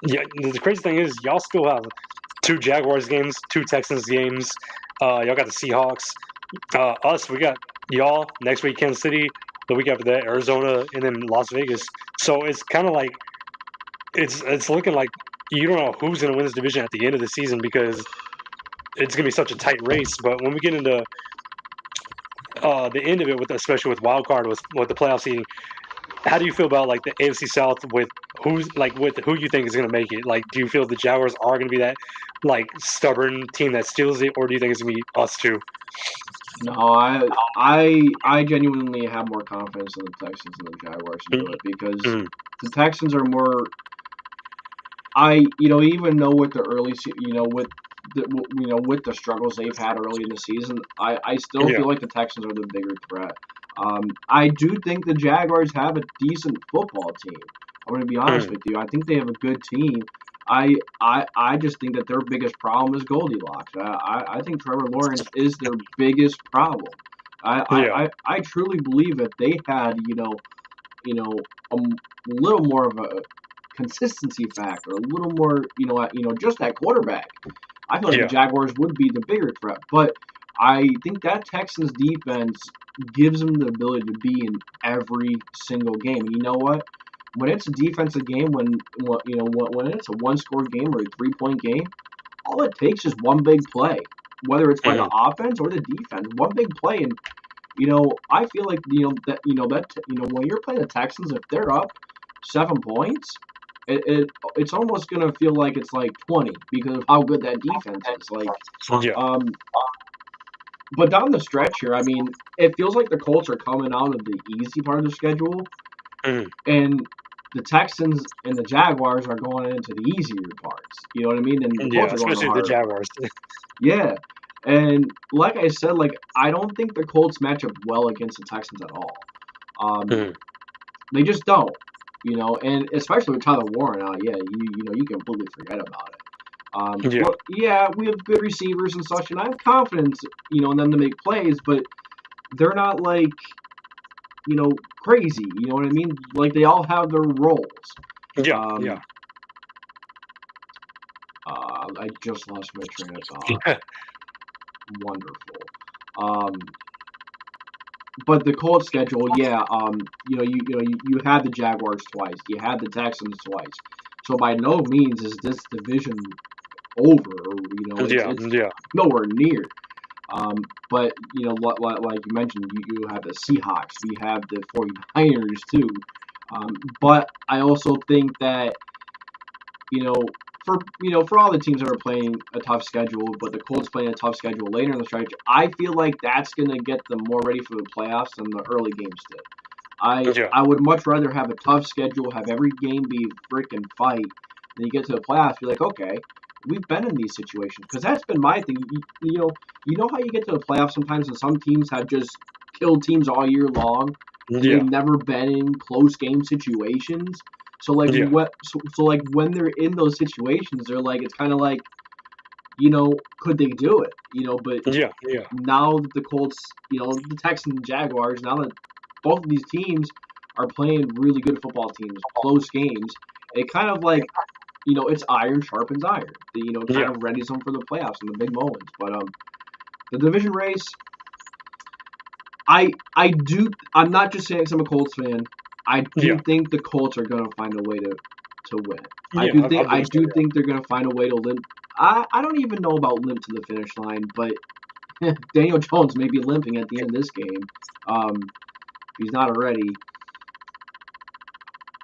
Yeah, the crazy thing is y'all still have 2 Jaguars games, 2 Texans games. Y'all got the Seahawks. Us, we got y'all next week, Kansas City. The week after that, Arizona, and then Las Vegas. So it's kind of like it's looking like you don't know who's going to win this division at the end of the season because it's going to be such a tight race. But when we get into the end of it, especially with wild card, with the playoff seeding, how do you feel about like the AFC South with who you think is going to make it? Like, do you feel the Jaguars are going to be that like stubborn team that steals it, or do you think it's going to be us too? No, I genuinely have more confidence in the Texans than the Jaguars to do it because the Texans are more. Even though with the early, with the struggles they've had early in the season, I still feel like the Texans are the bigger threat. I do think the Jaguars have a decent football team. I'm going to be honest with you. I think they have a good team. I just think that their biggest problem is Goldilocks. I think Trevor Lawrence is their biggest problem. I truly believe that they had a little more of a consistency factor, a little more just that quarterback. I feel like the Jaguars would be the bigger threat, but I think that Texans defense gives them the ability to be in every single game. And you know what? When it's a defensive game, when it's a one-score game or a 3-point game, all it takes is one big play, whether it's by the offense or the defense. One big play, and I feel like when you're playing the Texans, if they're up 7 points, it's almost gonna feel like it's like 20 because of how good that defense is. But down the stretch here, I mean, it feels like the Colts are coming out of the easy part of the schedule, and the Texans and the Jaguars are going into the easier parts. You know what I mean? And the Colts are going especially the Jaguars. Yeah, and like I said, I don't think the Colts match up well against the Texans at all. They just don't. And especially with Tyler Warren out, you completely forget about it. Well, we have good receivers and such, and I have confidence, in them to make plays, but they're not crazy. You know what I mean? Like they all have their roles. I just lost my train of thought. Wonderful. But the Colts schedule, you had the Jaguars twice, you had the Texans twice. So by no means is this division over. It's nowhere near. But like you mentioned, you have the Seahawks, we have the 49ers too. But I also think that for all the teams that are playing a tough schedule, but the Colts playing a tough schedule later in the stretch, I feel like that's going to get them more ready for the playoffs than the early games did. I would much rather have a tough schedule, have every game be freaking fight, then you get to the playoffs, you're like, okay, we've been in these situations. Because that's been my thing. You know how you get to the playoffs sometimes, and some teams have just killed teams all year long. They've never been in close game situations. So when they're in those situations, they're like, it's kind of like, could they do it? But now that the Colts, the Texans and Jaguars, now that both of these teams are playing really good football teams, close games, it kind of like, it's iron sharpens iron. Kind of readies them for the playoffs and the big moments. But the division race, I'm not just saying 'cause I'm a Colts fan. I do think the Colts are going to find a way to to win. Yeah, I do think they're going to find a way to limp. I don't even know about limp to the finish line, but Daniel Jones may be limping at the end of this game. If he's not already.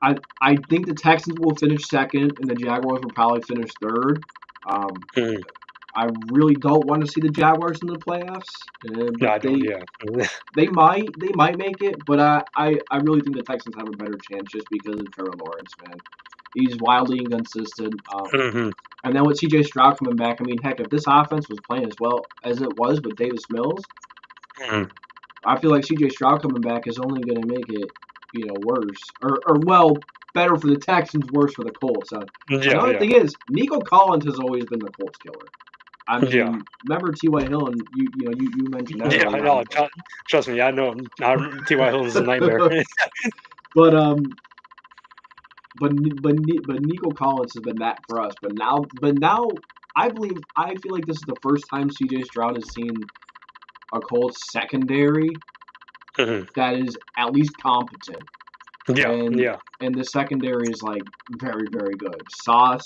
I think the Texans will finish second, and the Jaguars will probably finish third. I really don't want to see the Jaguars in the playoffs. No, I don't. Yeah. They might make it, but I really think the Texans have a better chance just because of Trevor Lawrence, man. He's wildly inconsistent. And then with C.J. Stroud coming back, I mean, heck, if this offense was playing as well as it was with Davis Mills, I feel like C.J. Stroud coming back is only going to make it, worse. Or well, better for the Texans, worse for the Colts. Another thing is, Nico Collins has always been the Colts killer. I mean, remember T.Y. Hilton? You mentioned that. Yeah, I know. Trust me, I know. T.Y. Hilton's a nightmare. but Nico Collins has been that for us. But now, I feel like this is the first time C.J. Stroud has seen a Colts secondary that is at least competent. And the secondary is like very, very good. Sauce,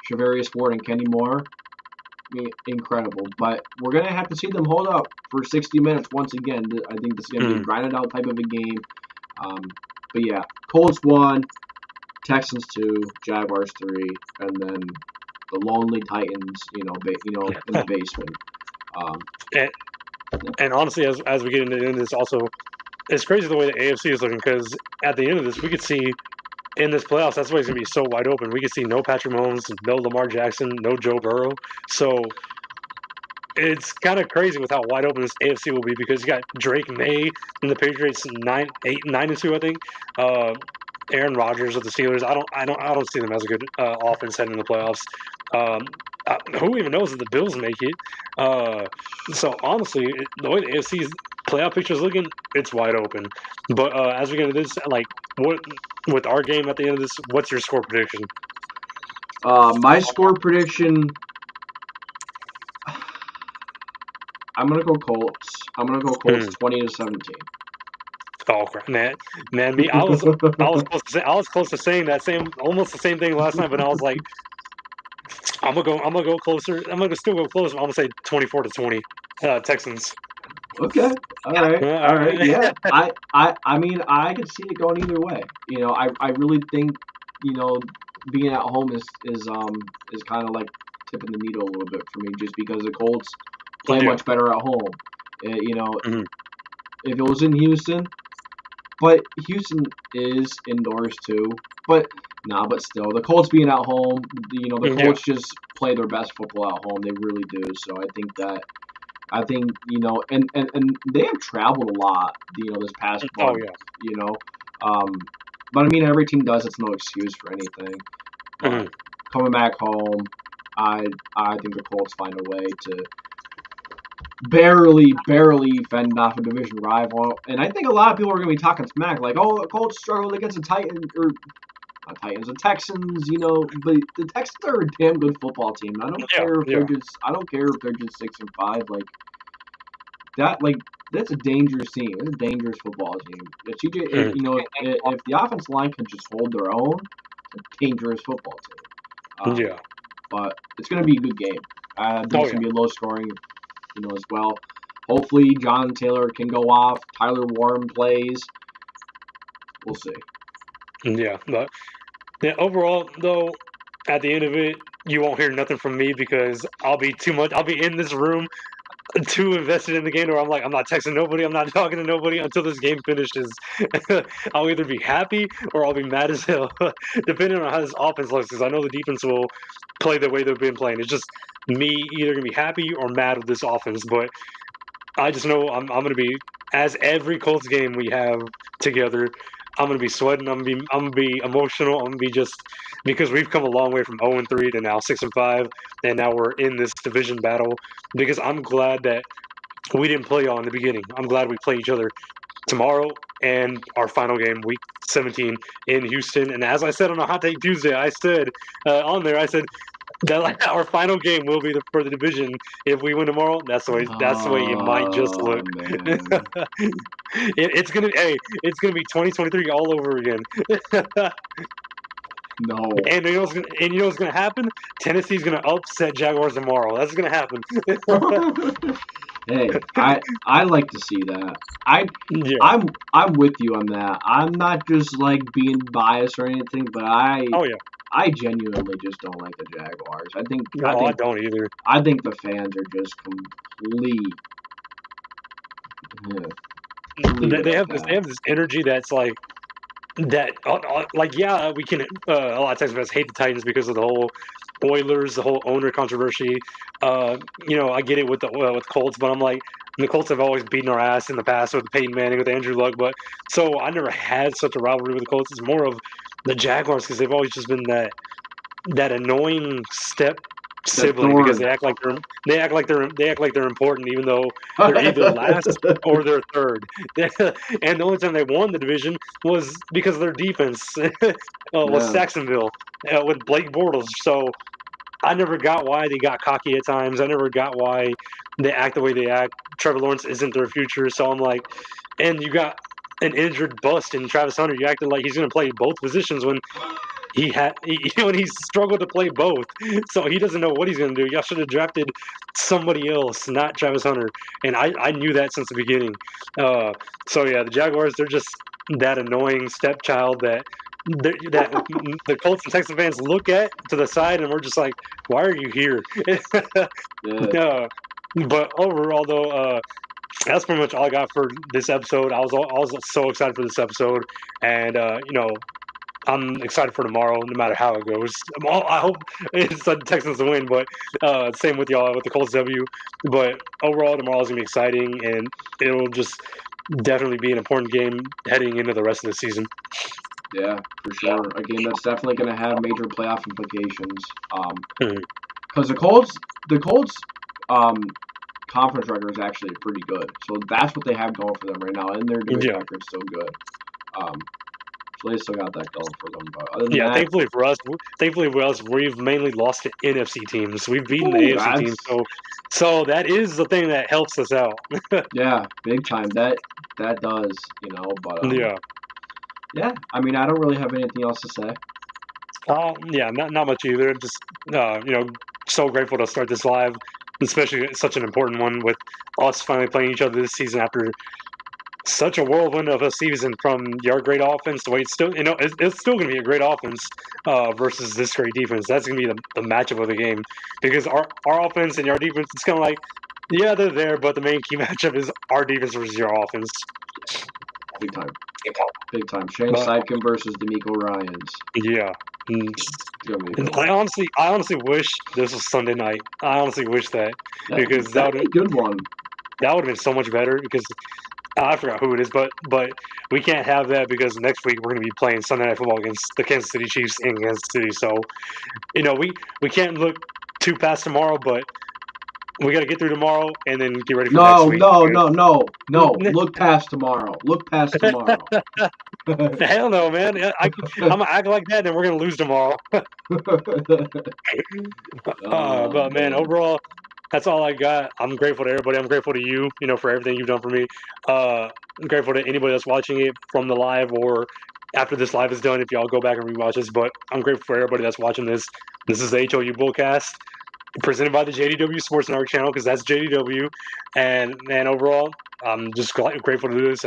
Shavarius Ward, and Kenny Moore. I mean, incredible. But we're going to have to see them hold up for 60 minutes once again. I think this is going to be a grinded out type of a game. But yeah, Colts 1, Texans 2, Jaguars 3, and then the lonely Titans, in the basement. And honestly, as we get into this, also, it's crazy the way the AFC is looking, because at the end of this, we could see in this playoffs, that's why it's going to be so wide open. We could see no Patrick Mahomes, no Lamar Jackson, no Joe Burrow. So it's kind of crazy with how wide open this AFC will be, because you got Drake May and the Patriots 9-2, I think. Aaron Rodgers of the Steelers. I don't see them as a good offense heading in the playoffs. Who even knows if the Bills make it? So honestly, the way the AFC's playoff picture is looking, it's wide open. But as we get into this, like, what with our game at the end of this, what's your score prediction? My score prediction, I'm gonna go Colts. I'm gonna go Colts 20-17. Oh crap, man, me, I was close to saying almost the same thing last night, but I was like, I'm gonna go closer. I'm gonna still go closer. I'm gonna say 24-20, Texans. Okay. All right. Yeah. I mean, I could see it going either way. I really think, being at home is kind of like tipping the needle a little bit for me, just because the Colts play much better at home. If it was in Houston, but Houston is indoors too. But still, the Colts being at home, the Colts just play their best football at home. They really do. So I think, and they have traveled a lot, this past month. But I mean, every team does. It's no excuse for anything. But coming back home, I think the Colts find a way to barely fend off a division rival. And I think a lot of people are going to be talking smack, like, oh, the Colts struggled against the Titans, or not Titans, the Texans, but the Texans are a damn good football team. I don't care if they're just 6-5, like that. Like, that's a dangerous team. It's a dangerous football team. If if the offensive line can just hold their own, it's a dangerous football team. But it's going to be a good game. I think it's going to be low scoring, as well. Hopefully, John Taylor can go off. Tyler Warren plays. We'll see. Yeah, but overall, though, at the end of it, you won't hear nothing from me, because I'll be in this room too invested in the game, or I'm like, I'm not texting nobody, I'm not talking to nobody until this game finishes. I'll either be happy or I'll be mad as hell, depending on how this offense looks, because I know the defense will play the way they've been playing. It's just me either going to be happy or mad with this offense. But I just know I'm going to be, as every Colts game we have together, I'm going to be sweating. I'm going to be emotional. I'm going to be just, because we've come a long way from 0-3 to now 6-5, and now we're in this division battle. Because I'm glad that we didn't play y'all in the beginning. I'm glad we play each other tomorrow and our final game, week 17 in Houston. And as I said on a Hot Take Tuesday, I said on there, I said that our final game will be for the division. If we win tomorrow, that's the way it might just look. It's gonna be 2023 all over again. No. And you know what's gonna happen? Tennessee's gonna upset Jaguars tomorrow. That's gonna happen. Hey, I like to see that. I Yeah. I'm with you on that. I'm not just like being biased or anything, but Oh yeah. I genuinely just don't like the Jaguars. No, I don't either. I think the fans are just complete. Yeah, leave it They at have that. this energy that's like yeah, we can a lot of Texas fans hate the Titans because of the whole Oilers, the whole owner controversy. I get it with Colts, but I'm like the Colts have always beaten our ass in the past with Peyton Manning, with Andrew Luck, but so I never had such a rivalry with the Colts. It's more of the Jaguars because they've always just been that annoying step That sibling because thorn. they act like they're important even though they're either last or they're third. And the only time they won the division was because of their defense was Yeah. Saxonville with Blake Bortles. So I never got why they got cocky at times. I never got why they act the way they act. Trevor Lawrence isn't their future, so I'm like, and you got an injured bust in Travis Hunter. You acted like he's going to play both positions when when he struggled to play both, so he doesn't know what he's going to do. Y'all should have drafted somebody else, not Travis Hunter, and I knew that since the beginning. Uh, so yeah, the Jaguars, they're just that annoying stepchild that the Colts and Texans fans look at to the side, and we're just like, why are you here? Yeah. But overall, though, that's pretty much all I got for this episode. I was so excited for this episode, and I'm excited for tomorrow, no matter how it goes. I hope it's the Texans to win, but same with y'all with the Colts W. But overall, tomorrow is gonna be exciting, and it'll just definitely be an important game heading into the rest of the season. Yeah, for sure. A game that's definitely going to have major playoff implications. Mhm. Because the Colts, um, conference record is actually pretty good. So that's what they have going for them right now, and their division Yeah, record's still good. Um, so they still got that going for them. But other than yeah. that, Thankfully for us, we've mainly lost to NFC teams. We've beaten the ooh, AFC teams, so that is the thing that helps us out. yeah, big time. That does, But Yeah. yeah. I mean, I don't really have anything else to say. Yeah, not much either. Just so grateful to start this live, especially such an important one with us finally playing each other this season after such a whirlwind of a season from your great offense. The way it's still, it's still going to be a great offense versus this great defense. That's going to be the matchup of the game because our offense and your defense. It's kind of like, yeah, they're there, but the main key matchup is our defense versus your offense. Big time. Big time. Shane But Steichen versus D'Amico Ryans. yeah. Mm. It's gonna be a And good one. I honestly wish this was Sunday night. I honestly wish that because That'd be a good one. that would have been so much better. Because I forgot who it is, but we can't have that because next week we're going to be playing Sunday Night Football against the Kansas City Chiefs in Kansas City. So we can't look too past tomorrow, but we got to get through tomorrow and then get ready for next No, week. no, no, no, no. Look past tomorrow. Look past tomorrow. Hell no, man! I'm gonna act like that, and we're gonna lose tomorrow. Oh But man, man. overall, that's all I got. I'm grateful to everybody. I'm grateful to you, for everything you've done for me. I'm grateful to anybody that's watching it from the live or after this live is done. If y'all go back and rewatch this, but I'm grateful for everybody that's watching this. This is the HOU Bullcast presented by the JDW Sports Network channel because that's JDW. And overall, I'm just grateful to do this.